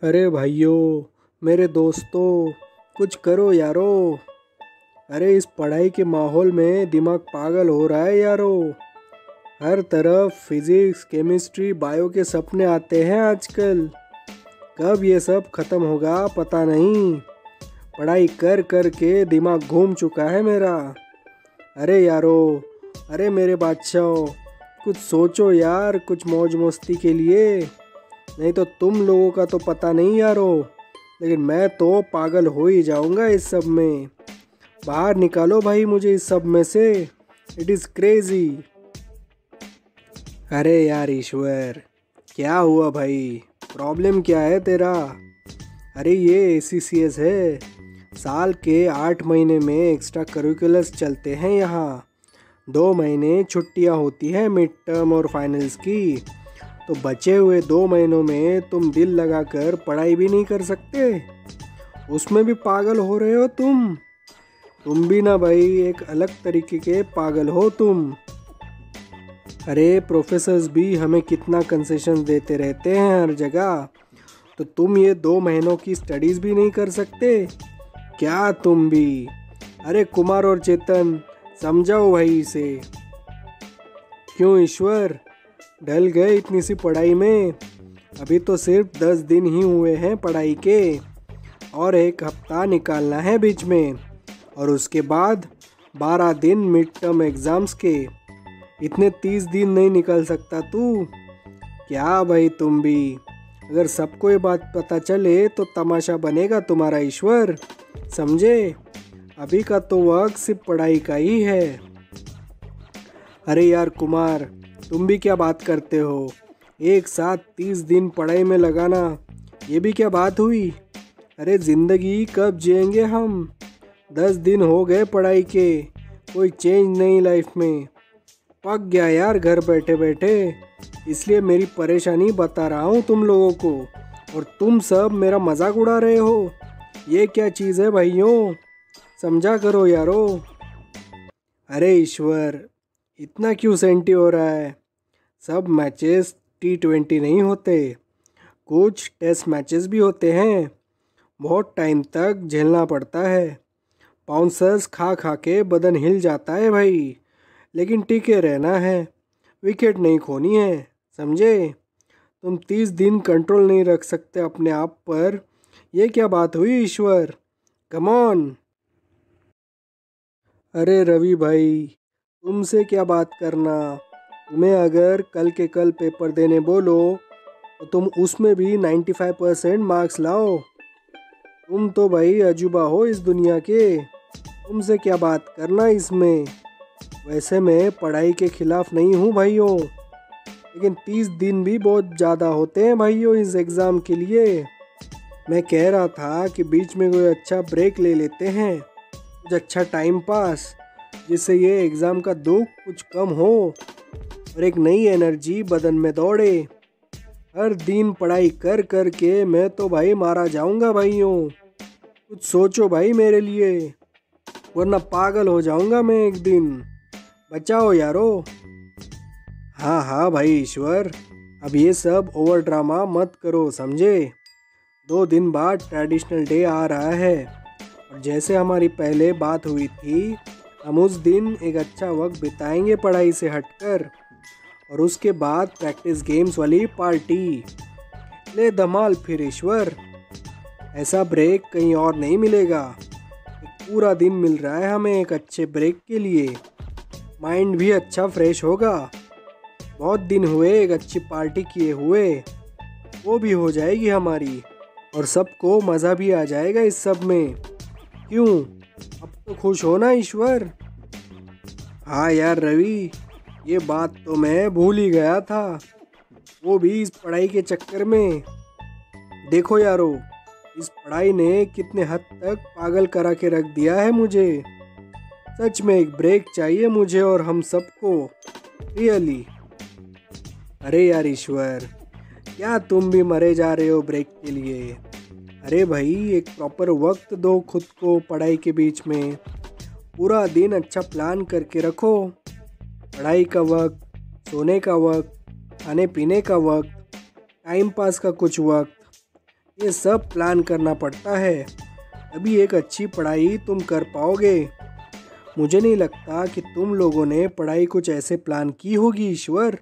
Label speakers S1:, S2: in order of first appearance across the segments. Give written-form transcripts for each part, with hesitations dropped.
S1: अरे भाइयों, मेरे दोस्तों, कुछ करो यारो। अरे इस पढ़ाई के माहौल में दिमाग पागल हो रहा है यारो। हर तरफ फिजिक्स, केमिस्ट्री, बायो के सपने आते हैं आजकल। कब ये सब खत्म होगा पता नहीं। पढ़ाई कर कर के दिमाग घूम चुका है मेरा। अरे यारो, अरे मेरे बादशाह, कुछ सोचो यार, कुछ मौज मस्ती के लिए। नहीं तो तुम लोगों का तो पता नहीं यारो, लेकिन मैं तो पागल हो ही जाऊंगा इस सब में। बाहर निकालो भाई मुझे इस सब में से। It is crazy. अरे यार ईश्वर, क्या हुआ भाई? प्रॉब्लम क्या है तेरा? अरे ये ACCS है। साल के 8 महीने में एक्स्ट्रा करिकुलर्स चलते हैं यहाँ। 2 महीने छुट्टियाँ होती हैं मिड टर्म और फाइनल्स की। तो बचे हुए 2 महीनों में तुम दिल लगाकर पढ़ाई भी नहीं कर सकते? उसमें भी पागल हो रहे हो तुम भी ना भाई, एक अलग तरीके के पागल हो तुम। अरे प्रोफेसर्स भी हमें कितना कंसेशन देते रहते हैं हर जगह। तो तुम ये 2 महीनों की स्टडीज़ भी नहीं कर सकते क्या तुम भी? अरे कुमार और चेतन, समझाओ भाई इसे। क्यों ईश्वर, ढल गए इतनी सी पढ़ाई में? अभी तो सिर्फ 10 दिन ही हुए हैं पढ़ाई के, और एक हफ्ता निकालना है बीच में, और उसके बाद 12 दिन मिड टर्म एग्ज़ाम्स के। इतने 30 दिन नहीं निकल सकता तू क्या भाई? तुम भी, अगर सबको ये बात पता चले तो तमाशा बनेगा तुम्हारा ईश्वर, समझे? अभी का तो वक्त सिर्फ पढ़ाई का ही है। अरे यार कुमार, तुम भी क्या बात करते हो? एक साथ 30 दिन पढ़ाई में लगाना, ये भी क्या बात हुई? अरे ज़िंदगी कब जिएंगे हम? 10 दिन हो गए पढ़ाई के, कोई चेंज नहीं लाइफ में। पक गया यार घर बैठे बैठे। इसलिए मेरी परेशानी बता रहा हूँ तुम लोगों को, और तुम सब मेरा मजाक उड़ा रहे हो। ये क्या चीज़ है भाइयों? समझा करो यारो। अरे ईश्वर, इतना क्यों सेंटी हो रहा है? सब मैचेस T20 नहीं होते, कुछ टेस्ट मैचेस भी होते हैं। बहुत टाइम तक झेलना पड़ता है। बाउंसर्स खा खा के बदन हिल जाता है भाई, लेकिन टिके रहना है, विकेट नहीं खोनी है, समझे? तुम 30 दिन कंट्रोल नहीं रख सकते अपने आप पर, ये क्या बात हुई ईश्वर? Come on. अरे रवि भाई, तुमसे क्या बात करना। तुम्हें अगर कल के कल पेपर देने बोलो तो तुम उसमें भी 95% मार्क्स लाओ। तुम तो भाई अजूबा हो इस दुनिया के, तुमसे क्या बात करना इसमें। वैसे मैं पढ़ाई के खिलाफ नहीं हूँ भाइयों, लेकिन 30 दिन भी बहुत ज़्यादा होते हैं भाइयों इस एग्ज़ाम के लिए। मैं कह रहा था कि बीच में कोई अच्छा ब्रेक ले लेते हैं, कुछ अच्छा टाइम पास, जिससे ये एग्ज़ाम का दुख कुछ कम हो और एक नई एनर्जी बदन में दौड़े। हर दिन पढ़ाई कर कर के मैं तो भाई मारा जाऊंगा भाइयों। कुछ सोचो भाई मेरे लिए, वरना पागल हो जाऊंगा मैं एक दिन। बचाओ यारो। हाँ हाँ भाई ईश्वर, अब ये सब ओवर ड्रामा मत करो, समझे? 2 दिन बाद ट्रेडिशनल डे आ रहा है, और जैसे हमारी पहले बात हुई थी, हम उस दिन एक अच्छा वक्त बिताएंगे पढ़ाई से हटकर, और उसके बाद प्रैक्टिस गेम्स वाली पार्टी। ले धमाल फिर ईश्वर। ऐसा ब्रेक कहीं और नहीं मिलेगा। एक पूरा दिन मिल रहा है हमें एक अच्छे ब्रेक के लिए। माइंड भी अच्छा फ्रेश होगा। बहुत दिन हुए एक अच्छी पार्टी किए हुए, वो भी हो जाएगी हमारी, और सबको मज़ा भी आ जाएगा इस सब में। क्यों, अब तो खुश हो ना ईश्वर? हाँ यार रवि, ये बात तो मैं भूल ही गया था, वो भी इस पढ़ाई के चक्कर में। देखो यारो, इस पढ़ाई ने कितने हद तक पागल करा के रख दिया है मुझे। सच में एक ब्रेक चाहिए मुझे और हम सबको, रियली। अरे यार ईश्वर, क्या तुम भी मरे जा रहे हो ब्रेक के लिए? अरे भाई, एक प्रॉपर वक्त दो खुद को पढ़ाई के बीच में। पूरा दिन अच्छा प्लान करके रखो। पढ़ाई का वक्त, सोने का वक्त, खाने पीने का वक्त, टाइम पास का कुछ वक्त। ये सब प्लान करना पड़ता है, तभी एक अच्छी पढ़ाई तुम कर पाओगे। मुझे नहीं लगता कि तुम लोगों ने पढ़ाई कुछ ऐसे प्लान की होगी ईश्वर।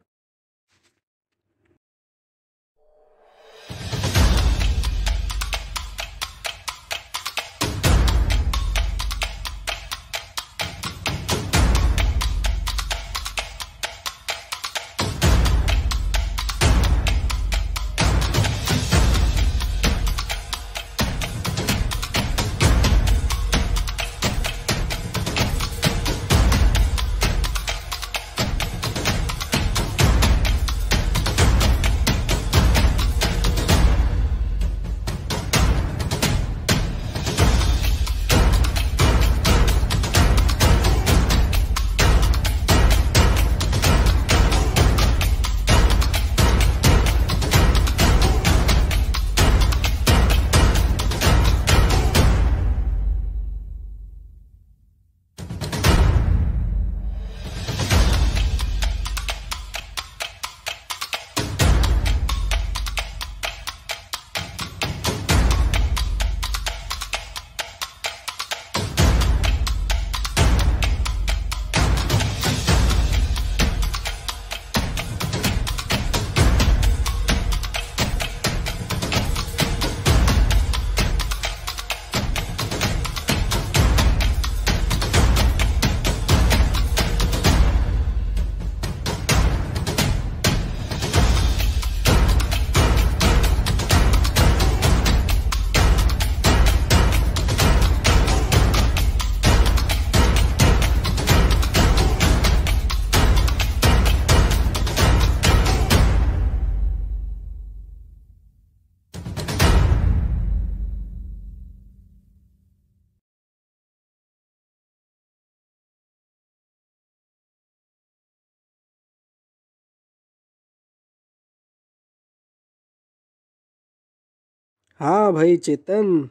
S1: हाँ भाई चेतन,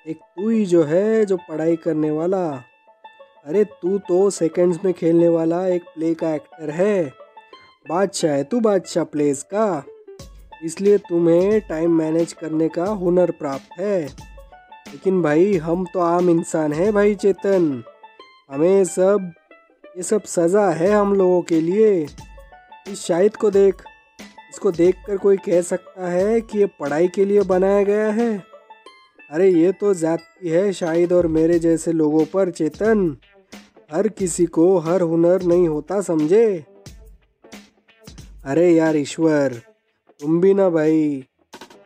S1: एक तू ही जो है जो पढ़ाई करने वाला। अरे तू तो सेकंड्स में खेलने वाला एक प्ले का एक्टर है। बादशाह है तू, बादशाह प्लेस का। इसलिए तुम्हें टाइम मैनेज करने का हुनर प्राप्त है। लेकिन भाई हम तो आम इंसान हैं भाई चेतन। हमें सब ये सब सज़ा है हम लोगों के लिए। इस शाहिद को देख, इसको देखकर कोई कह सकता है कि ये पढ़ाई के लिए बनाया गया है? अरे ये तो जाती है शाहिद और मेरे जैसे लोगों पर चेतन। हर किसी को हर हुनर नहीं होता, समझे? अरे यार ईश्वर, तुम भी ना भाई।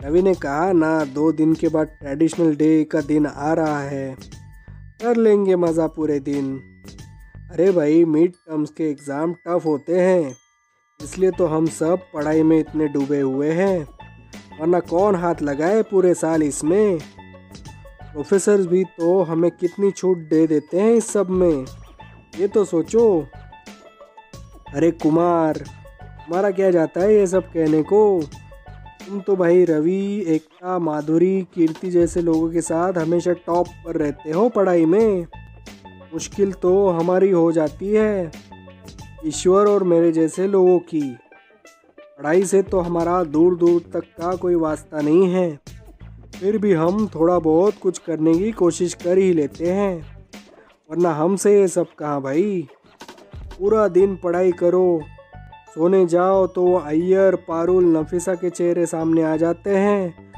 S1: रवि ने कहा ना 2 दिन के बाद ट्रेडिशनल डे का दिन आ रहा है, कर लेंगे मज़ा पूरे दिन। अरे भाई मिड टर्म्स के एग्ज़ाम टफ होते हैं, इसलिए तो हम सब पढ़ाई में इतने डूबे हुए हैं, वरना कौन हाथ लगाए पूरे साल इसमें। प्रोफेसर भी तो हमें कितनी छूट दे देते हैं इस सब में, ये तो सोचो। अरे कुमार, तुम्हारा क्या जाता है ये सब कहने को? तुम तो भाई रवि, एकता, माधुरी, कीर्ति जैसे लोगों के साथ हमेशा टॉप पर रहते हो पढ़ाई में। मुश्किल तो हमारी हो जाती है, ईश्वर और मेरे जैसे लोगों की। पढ़ाई से तो हमारा दूर दूर तक का कोई वास्ता नहीं है, फिर भी हम थोड़ा बहुत कुछ करने की कोशिश कर ही लेते हैं, वरना हमसे ये सब कहाँ भाई। पूरा दिन पढ़ाई करो, सोने जाओ तो वो अय्यर, पारुल, नफीसा के चेहरे सामने आ जाते हैं,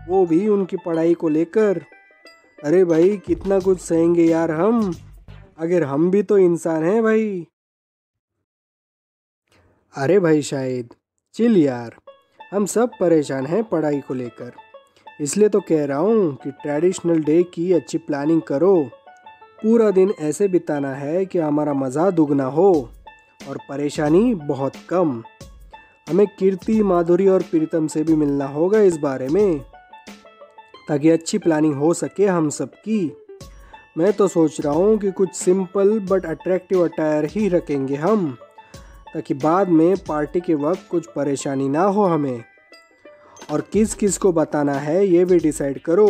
S1: वो भी उनकी पढ़ाई को लेकर। अरे भाई कितना कुछ सहेंगे यार हम, अगर हम भी तो इंसान हैं भाई। अरे भाई शाहिद चिल यार, हम सब परेशान हैं पढ़ाई को लेकर, इसलिए तो कह रहा हूँ कि ट्रेडिशनल डे की अच्छी प्लानिंग करो। पूरा दिन ऐसे बिताना है कि हमारा मज़ा दुगना हो और परेशानी बहुत कम। हमें कीर्ति, माधुरी और प्रीतम से भी मिलना होगा इस बारे में, ताकि अच्छी प्लानिंग हो सके हम सब की। मैं तो सोच रहा हूँ कि कुछ सिंपल बट अट्रैक्टिव अटायर ही रखेंगे हम, ताकि बाद में पार्टी के वक्त कुछ परेशानी ना हो हमें। और किस किस को बताना है ये भी डिसाइड करो,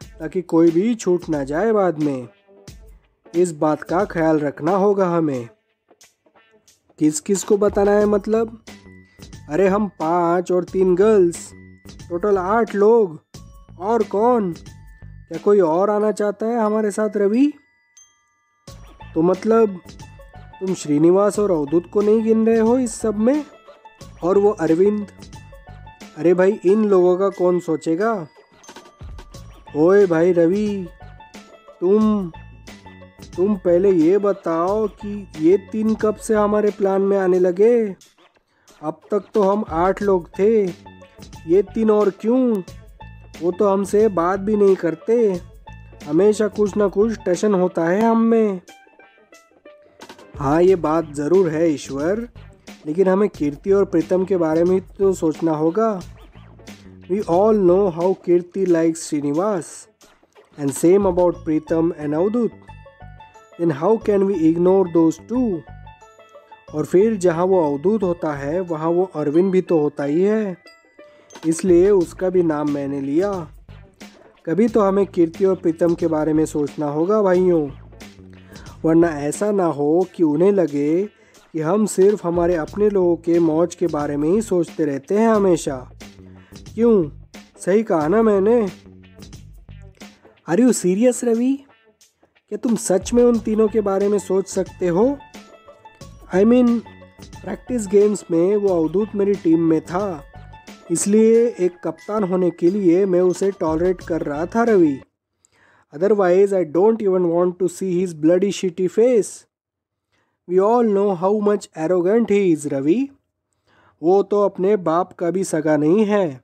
S1: ताकि कोई भी छूट ना जाए बाद में। इस बात का ख्याल रखना होगा हमें। किस किस को बताना है मतलब? अरे हम 5 और 3 गर्ल्स, टोटल 8 लोग। और कौन? क्या कोई और आना चाहता है हमारे साथ रवि? तो मतलब तुम श्रीनिवास और अवधूत को नहीं गिन रहे हो इस सब में? और वो अरविंद? अरे भाई इन लोगों का कौन सोचेगा? ओए भाई रवि, तुम तुम पहले ये बताओ कि ये 3 कब से हमारे प्लान में आने लगे? अब तक तो हम 8 लोग थे, ये 3 और क्यों? वो तो हमसे बात भी नहीं करते, हमेशा कुछ ना कुछ टेंशन होता है हम में। हाँ ये बात ज़रूर है ईश्वर, लेकिन हमें कीर्ति और प्रीतम के बारे में तो सोचना होगा। We all know how Kirti likes Srinivas and same about Pritam and Avdhoot. Then how can we ignore those two? और फिर जहाँ वो अवधूत होता है वहाँ वो अरविंद भी तो होता ही है, इसलिए उसका भी नाम मैंने लिया। कभी तो हमें कीर्ति और प्रीतम के बारे में सोचना होगा भाइयों, वरना ऐसा ना हो कि उन्हें लगे कि हम सिर्फ हमारे अपने लोगों के मौज के बारे में ही सोचते रहते हैं हमेशा। क्यों, सही कहा ना मैंने? Are you serious Ravi? क्या तुम सच में उन तीनों के बारे में सोच सकते हो? आई मीन प्रैक्टिस गेम्स में वो अवधूत मेरी टीम में था, इसलिए एक कप्तान होने के लिए मैं उसे टॉलरेट कर रहा था Ravi. Otherwise I don't even want to see his bloody shitty face. We all know how much arrogant he is Ravi. वो तो अपने बाप का भी सगा नहीं है,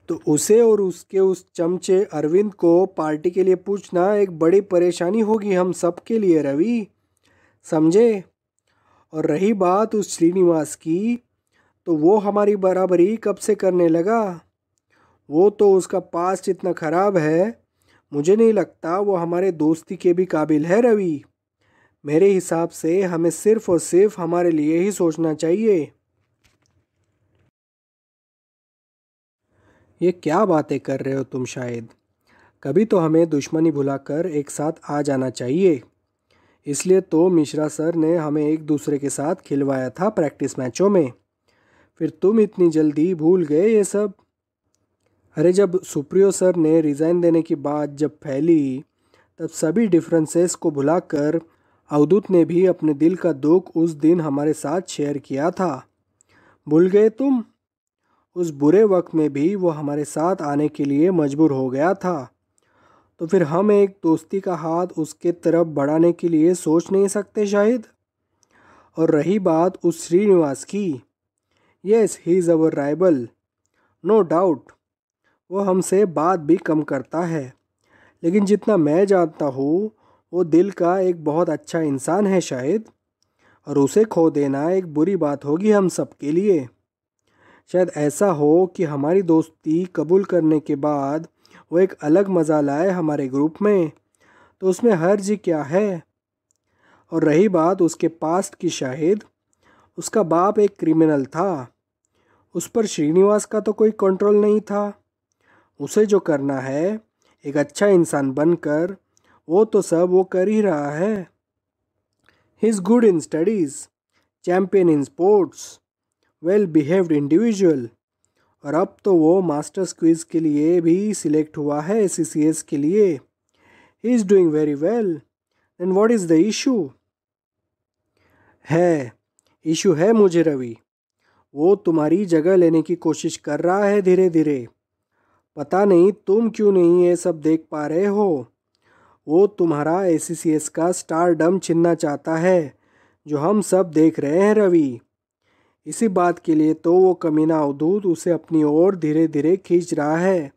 S1: तो उसे और उसके उस चमचे अरविंद को पार्टी के लिए पूछना एक बड़ी परेशानी होगी हम सब के लिए रवि, समझे? और रही बात उस श्रीनिवास की, तो वो हमारी बराबरी कब से करने लगा? वो तो उसका पास्ट इतना ख़राब है, मुझे नहीं लगता वो हमारे दोस्ती के भी काबिल है रवि। मेरे हिसाब से हमें सिर्फ और सिर्फ हमारे लिए ही सोचना चाहिए। ये क्या बातें कर रहे हो तुम? शायद कभी तो हमें दुश्मनी भुलाकर एक साथ आ जाना चाहिए। इसलिए तो मिश्रा सर ने हमें एक दूसरे के साथ खिलवाया था प्रैक्टिस मैचों में। फिर तुम इतनी जल्दी भूल गए ये सब? अरे जब सुप्रियो सर ने रिज़ाइन देने की बात जब फैली, तब सभी डिफरेंसेस को भुलाकर अवधूत ने भी अपने दिल का दुख उस दिन हमारे साथ शेयर किया था। भूल गए तुम? उस बुरे वक्त में भी वो हमारे साथ आने के लिए मजबूर हो गया था, तो फिर हम एक दोस्ती का हाथ उसके तरफ बढ़ाने के लिए सोच नहीं सकते शायद? और रही बात उस श्रीनिवास की, yes he is our rival, no doubt. वो हमसे बात भी कम करता है, लेकिन जितना मैं जानता हूँ वो दिल का एक बहुत अच्छा इंसान है शायद, और उसे खो देना एक बुरी बात होगी हम सब के लिए। शायद ऐसा हो कि हमारी दोस्ती कबूल करने के बाद वो एक अलग मज़ा लाए हमारे ग्रुप में, तो उसमें हर्ज क्या है? और रही बात उसके पास्ट की, शायद उसका बाप एक क्रिमिनल था, उस पर श्रीनिवास का तो कोई कंट्रोल नहीं था। उसे जो करना है एक अच्छा इंसान बनकर, वो तो सब वो कर ही रहा है। He is good in studies, champion in sports, well behaved individual, और अब तो वो मास्टर्स क्विज़ के लिए भी सिलेक्ट हुआ है ACCS के लिए। He is doing very well, then what is the issue? Issue है मुझे रवि, वो तुम्हारी जगह लेने की कोशिश कर रहा है धीरे धीरे। पता नहीं तुम क्यों नहीं ये सब देख पा रहे हो। वो तुम्हारा ACCS का स्टारडम छीनना चाहता है, जो हम सब देख रहे हैं रवि। इसी बात के लिए तो वो कमीना अवधूत उसे अपनी ओर धीरे धीरे खींच रहा है,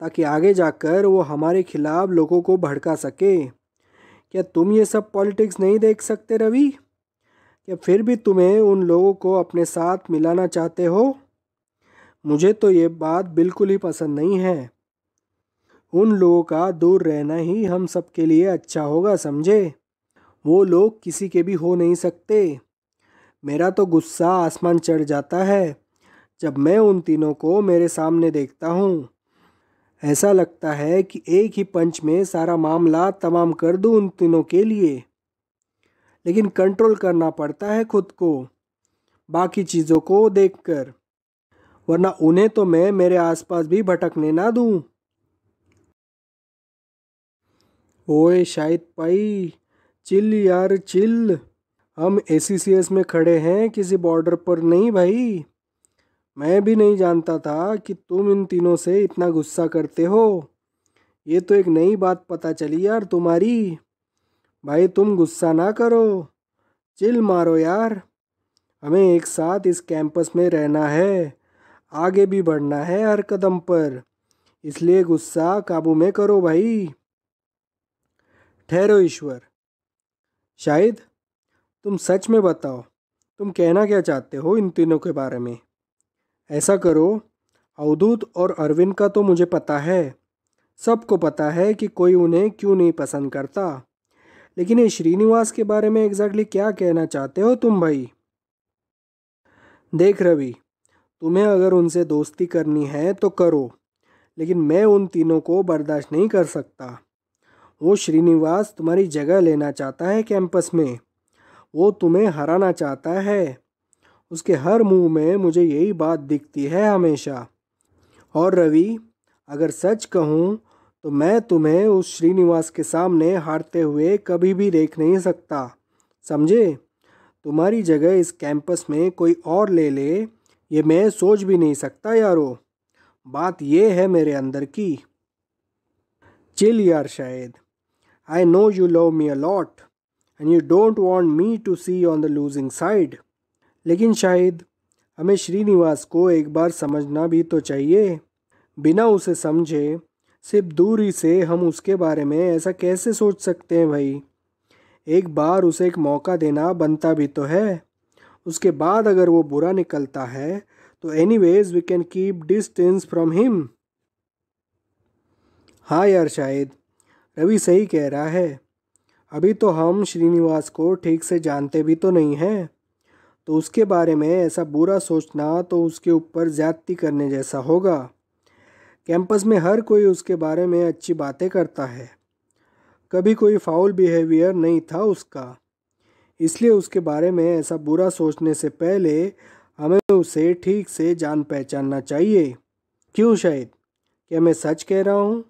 S1: ताकि आगे जाकर वो हमारे खिलाफ लोगों को भड़का सके। क्या तुम ये सब पॉलिटिक्स नहीं देख सकते रवि? क्या फिर भी तुम्हें उन लोगों को अपने साथ मिलाना चाहते हो? मुझे तो ये बात बिल्कुल ही पसंद नहीं है। उन लोगों का दूर रहना ही हम सब के लिए अच्छा होगा, समझे? वो लोग किसी के भी हो नहीं सकते। मेरा तो गुस्सा आसमान चढ़ जाता है जब मैं उन तीनों को मेरे सामने देखता हूँ। ऐसा लगता है कि एक ही पंच में सारा मामला तमाम कर दूँ उन तीनों के लिए, लेकिन कंट्रोल करना पड़ता है खुद को बाकी चीज़ों को देखकर, वरना उन्हें तो मैं मेरे आसपास भी भटकने ना दूँ। ओए शाहिद भाई, चिल यार चिल। हम एसीसीएस में खड़े हैं, किसी बॉर्डर पर नहीं भाई। मैं भी नहीं जानता था कि तुम इन तीनों से इतना गुस्सा करते हो। ये तो एक नई बात पता चली यार तुम्हारी। भाई तुम गुस्सा ना करो, चिल मारो यार। हमें एक साथ इस कैंपस में रहना है, आगे भी बढ़ना है हर कदम पर। इसलिए गुस्सा काबू में करो भाई। ठहरो ईश्वर। शाहिद, तुम सच में बताओ, तुम कहना क्या चाहते हो इन तीनों के बारे में। ऐसा करो, अवधूत और अरविंद का तो मुझे पता है, सबको पता है कि कोई उन्हें क्यों नहीं पसंद करता। लेकिन ये श्रीनिवास के बारे में एग्जैक्टली क्या कहना चाहते हो तुम भाई। देख रवि, तुम्हें अगर उनसे दोस्ती करनी है तो करो, लेकिन मैं उन तीनों को बर्दाश्त नहीं कर सकता। वो श्रीनिवास तुम्हारी जगह लेना चाहता है कैंपस में। वो तुम्हें हराना चाहता है। उसके हर मुंह में मुझे यही बात दिखती है हमेशा। और रवि, अगर सच कहूँ तो मैं तुम्हें उस श्रीनिवास के सामने हारते हुए कभी भी देख नहीं सकता, समझे। तुम्हारी जगह इस कैंपस में कोई और ले ले, ये मैं सोच भी नहीं सकता यारो। बात ये है मेरे अंदर की। चिल यार शायद। I know you love me a lot and you don't want me to see on the losing side. लेकिन शायद हमें श्रीनिवास को एक बार समझना भी तो चाहिए। बिना उसे समझे, सिर्फ दूरी से हम उसके बारे में ऐसा कैसे सोच सकते हैं भाई। एक बार उसे एक मौका देना बनता भी तो है। उसके बाद अगर वो बुरा निकलता है तो anyways we can keep distance from him. हाँ यार शायद, रवि सही कह रहा है। अभी तो हम श्रीनिवास को ठीक से जानते भी तो नहीं हैं, तो उसके बारे में ऐसा बुरा सोचना तो उसके ऊपर ज्यादती करने जैसा होगा। कैंपस में हर कोई उसके बारे में अच्छी बातें करता है, कभी कोई फाउल बिहेवियर नहीं था उसका। इसलिए उसके बारे में ऐसा बुरा सोचने से पहले हमें उसे ठीक से जान पहचानना चाहिए। क्यों शायद, क्या मैं सच कह रहा हूँ।